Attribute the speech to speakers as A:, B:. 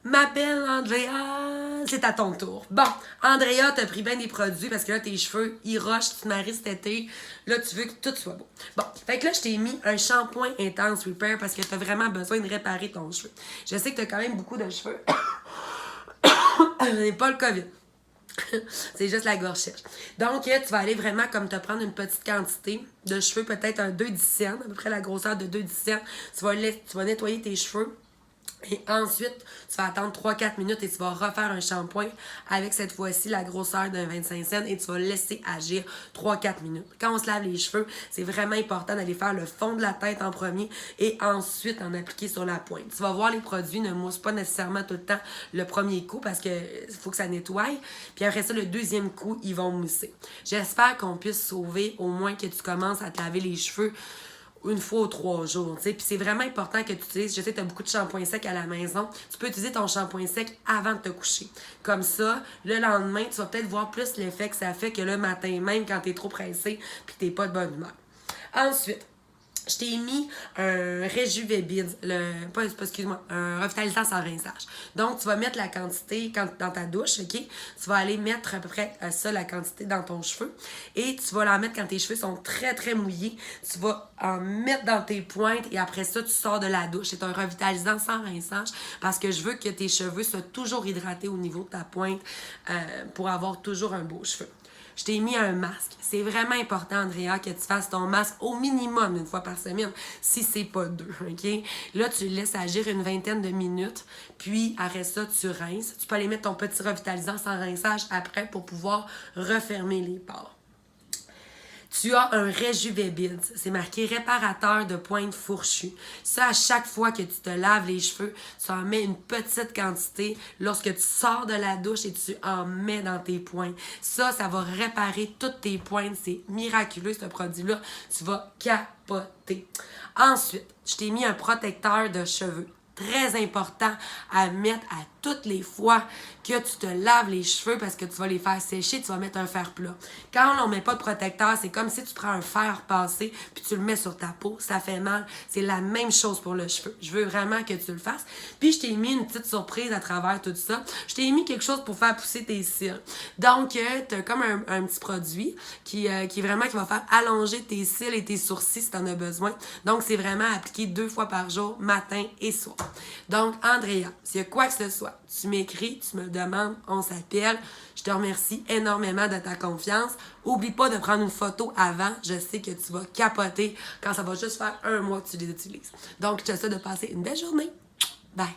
A: Ma belle Andrea, c'est à ton tour. Bon, Andrea, t'as pris bien des produits parce que là, tes cheveux, ils rushent, tu te maries cet été. Là, tu veux que tout soit beau. Bon, fait que là, je t'ai mis un shampoing intense repair parce que t'as vraiment besoin de réparer ton cheveu. Je sais que t'as quand même beaucoup de cheveux. Ce n'est pas le COVID. C'est juste la gorge sèche. Donc, tu vas aller vraiment comme te prendre une petite quantité de cheveux, peut-être un 2 dixièmes, à peu près la grosseur de 2 dixièmes. Tu vas nettoyer tes cheveux. Et ensuite, tu vas attendre 3-4 minutes et tu vas refaire un shampoing avec cette fois-ci la grosseur d'un 25 cents et tu vas laisser agir 3-4 minutes. Quand on se lave les cheveux, c'est vraiment important d'aller faire le fond de la tête en premier et ensuite en appliquer sur la pointe. Tu vas voir, les produits ne moussent pas nécessairement tout le temps le premier coup parce qu'il faut que ça nettoie. Puis après ça, le deuxième coup, ils vont mousser. J'espère qu'on puisse sauver au moins que tu commences à te laver les cheveux une fois ou 3 jours, tu sais. Puis c'est vraiment important que tu utilises, je sais que tu as beaucoup de shampoing sec à la maison, tu peux utiliser ton shampoing sec avant de te coucher. Comme ça, le lendemain, tu vas peut-être voir plus l'effet que ça fait que le matin, même quand tu es trop pressé puis que tu n'es pas de bonne humeur. Ensuite, je t'ai mis un Rejuvebid, excuse-moi, un revitalisant sans rinçage. Donc, tu vas mettre la quantité dans ta douche, OK? Tu vas aller mettre à peu près ça, la quantité dans ton cheveu. Et tu vas la mettre quand tes cheveux sont très, très mouillés. Tu vas en mettre dans tes pointes et après ça, tu sors de la douche. C'est un revitalisant sans rinçage parce que je veux que tes cheveux soient toujours hydratés au niveau de ta pointe pour avoir toujours un beau cheveu. Je t'ai mis un masque. C'est vraiment important, Andrea, que tu fasses ton masque au minimum une fois par semaine, si c'est pas 2, OK? Là, tu le laisses agir une 20aine de minutes, puis après ça, tu rinces. Tu peux aller mettre ton petit revitalisant sans rinçage après pour pouvoir refermer les pores. Tu as un Rejuvebid, c'est marqué réparateur de pointe fourchue. Ça, à chaque fois que tu te laves les cheveux, tu en mets une petite quantité lorsque tu sors de la douche et tu en mets dans tes pointes. Ça va réparer toutes tes pointes. C'est miraculeux, ce produit-là. Tu vas capoter. Ensuite, je t'ai mis un protecteur de cheveux. Très important à mettre à toutes les fois que tu te laves les cheveux parce que tu vas les faire sécher, tu vas mettre un fer plat. Quand on ne met pas de protecteur, c'est comme si tu prends un fer passé puis tu le mets sur ta peau, ça fait mal. C'est la même chose pour le cheveu. Je veux vraiment que tu le fasses. Puis je t'ai mis une petite surprise à travers tout ça. Je t'ai mis quelque chose pour faire pousser tes cils. Donc, tu as comme un petit produit qui va faire allonger tes cils et tes sourcils si tu en as besoin. Donc, c'est vraiment appliqué 2 fois par jour, matin et soir. Donc, Andrea, s'il y a quoi que ce soit, tu m'écris, tu me demandes, on s'appelle. Je te remercie énormément de ta confiance. Oublie pas de prendre une photo avant. Je sais que tu vas capoter quand ça va juste faire 1 mois que tu les utilises. Donc, je te souhaite de passer une belle journée. Bye!